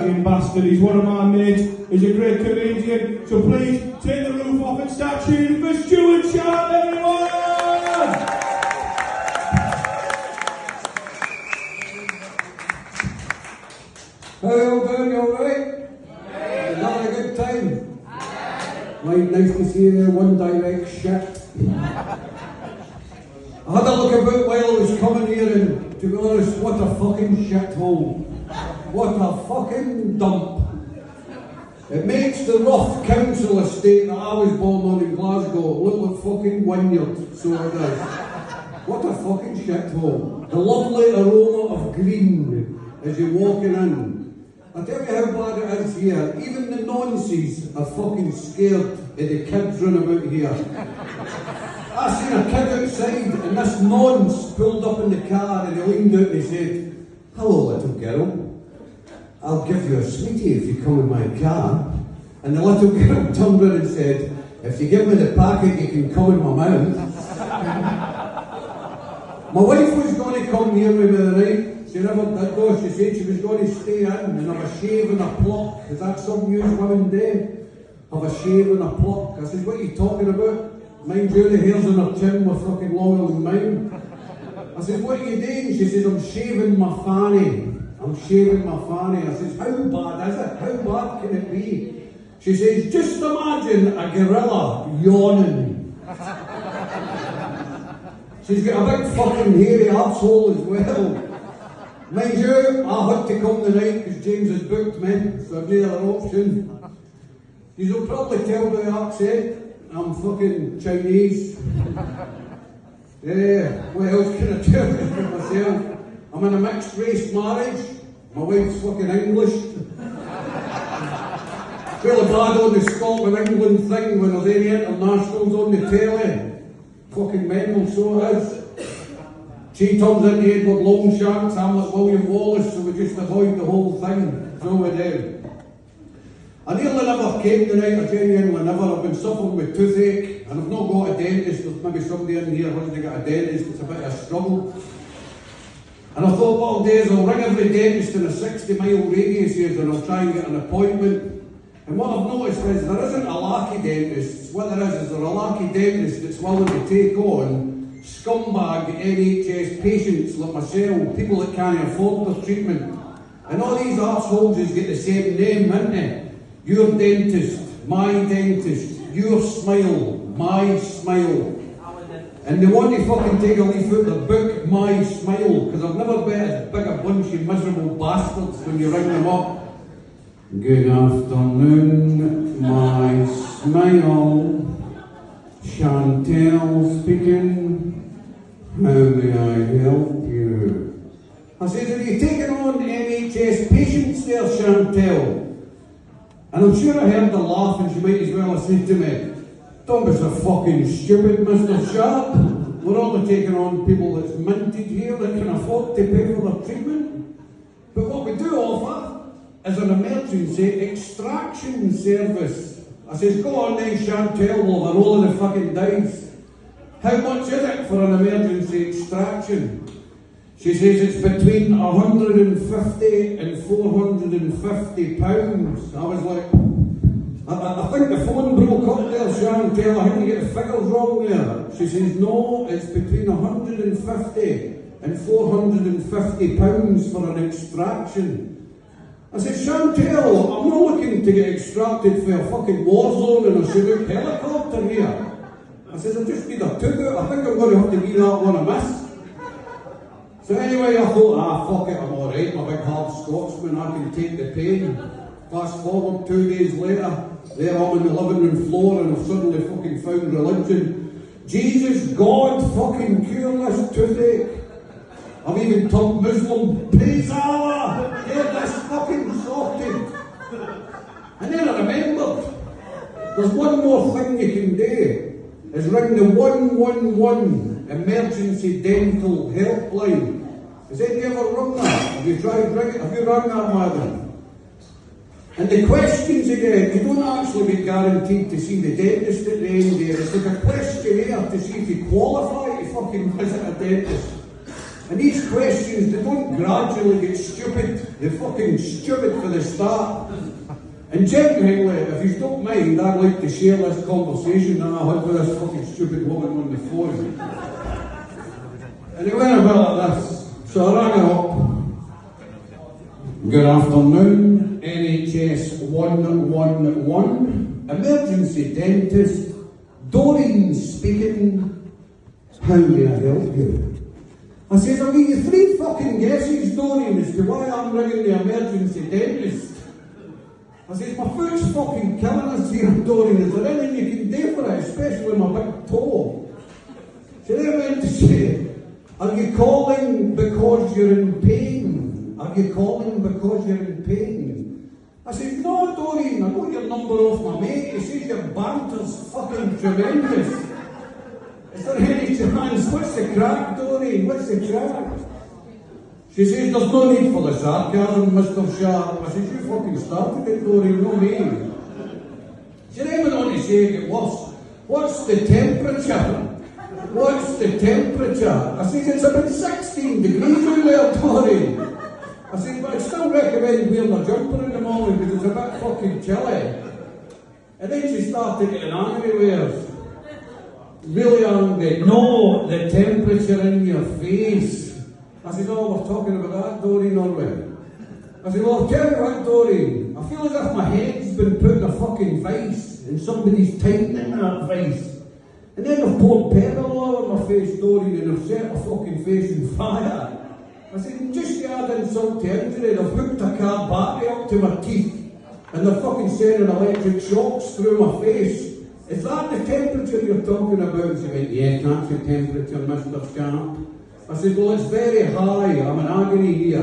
shagging bastard. He's one of my mates. He's a great comedian. So please take the roof off and start cheering for Stuart Sharp, everyone! How are you all doing? You alright? Yeah. Having a good time? Right, nice to see you there, One Direct shit. I had a look about while I was coming here and, to be honest, what a fucking shithole. What a fucking dump. It makes the rough council estate that I was born on in Glasgow look like fucking vineyard, so it does. What a fucking shithole. The lovely aroma of green as you're walking in. I tell you how bad it is here. Even the nonces are fucking scared of the kids running about here. I seen a kid outside and this nonce pulled up in the car and he leaned out and he said, "Hello little girl, I'll give you a sweetie if you come in my car." And the little girl turned around and said, "If you give me the packet you can come in my mouth." My wife was going to come near me the other night. She never did though. She said she was going to stay in and have a shave and a pluck. Is that something you women do? Have a shave and a pluck? I said, "What are you talking about? Mind you, the hairs on her chin were fucking longer than mine." I said, "What are you doing?" She says, "I'm shaving my fanny. I'm shaving my fanny." I says, "How bad is it? How bad can it be?" She says, "Just imagine a gorilla yawning." She's got a big fucking hairy arsehole as well. Mind you, I had to come tonight because James has booked me, so I've no other option. You'll probably tell by the accent, I'm fucking Chinese. Yeah, what else can I tell you about myself? I'm in a mixed race marriage. My wife's fucking English. Really bad on the Scotland England thing when there's any internationals on the telly. Fucking mental, so it is. She turns into Edward Longshanks, I'm like William Wallace, so we just avoid the whole thing. So we do. I nearly never came tonight, I genuinely never. I've been suffering with toothache, and I've not got a dentist. There's maybe somebody in here who hasn't got a dentist, it's a bit of a struggle. And I thought, what I'll do is I'll ring every dentist in a 60-mile radius here and I'll try and get an appointment. And what I've noticed is there isn't a lackey dentist. What there is there a lackey dentist that's willing to take on scumbag NHS patients like myself, people that can't afford their treatment. And all these arseholes just get the same name, don't they? Your dentist, my dentist, your smile, my smile. And they want to fucking take a leaf out the book, My Smile, because I've never met as big a bunch of miserable bastards when you ring them up. "Good afternoon, my smile. Chantel speaking. How may I help you?" I said, "Are you taking on NHS patients there, Chantel?" And I'm sure I heard her laugh and she might as well have said to me, "Don't be so fucking stupid, Mr. Sharp. We're only taking on people that's minted here that can afford to pay for their treatment. But what we do offer is an emergency extraction service." I says, "Go on then, Chantel, we'll have a roll of the fucking dice. How much is it for an emergency extraction?" She says it's between 150 and 450 pounds. I was like, I think the phone broke up there, Chantel. I think you get the figures wrong there. She says, "No, it's between 150 and 450 pounds for an extraction." I said, "Chantel, I'm not looking to get extracted for a fucking war zone in a Chinook helicopter here." I says, "I just need a tooth out. I think I'm going to have to be that one amiss." So anyway, I thought, fuck it, I'm alright. I'm a big hard Scotsman, I can take the pain. Fast forward 2 days later, there I'm on the living room floor and I've suddenly fucking found religion. Jesus, God, fucking cure this toothache. I've even turned Muslim. Praise Allah! Get this fucking sorted. And then I remembered, there's one more thing you can do, is ring the 111 emergency dental helpline. Has anybody ever rung that? Have you tried ringing? Have you rung that, madam? And the questions again, you don't actually be guaranteed to see the dentist at the end there. It's like a questionnaire to see if you qualify to fucking visit a dentist. And these questions, they don't gradually get stupid. They're fucking stupid for the start. And generally, if you don't mind, I'd like to share this conversation that I had with this fucking stupid woman on the phone. And it went a bit like this. So I rang her up. Good afternoon, NHS 111. Emergency dentist. Doreen speaking. How may I help you? I says, I'll give you 3 fucking guesses, Doreen, as to why I'm ringing the emergency dentist. I says, my foot's fucking killing us here, Doreen. Is there anything you can do for it, especially my big toe? So they went to say, are you calling because you're in pain? Are you calling because you're in pain? I said, no, Doreen, I got your number off my mate. He says your banter's fucking tremendous. Is there any chance? What's the crack, Doreen? What's the crack? She says, there's no need for the sarcasm, Mr. Sharp. I said, you fucking started it, Doreen, no me. She then went on to say it worse. What's the temperature? What's the temperature? I said, it's about 16 degrees out there, Doreen. I said, but I'd still recommend wearing a jumper in the morning because it's a bit fucking chilly. And then she started getting angry with us. Really angry. No, the temperature in your face. I said, oh, we're talking about that, Doreen, are we? I said, well, I'll tell you what, Doreen. I feel as if my head's been put in a fucking vice and somebody's tightening that vice. And then I've poured pepper all over my face, Doreen, and I've set my fucking face on fire. I said, just to add insult to injury, they've hooked a car battery up to my teeth and they're fucking sending electric shocks through my face. Is that the temperature you're talking about? She went, yeah, that's the temperature, Mr. Sharp. I said, well, it's very high. I'm in agony here.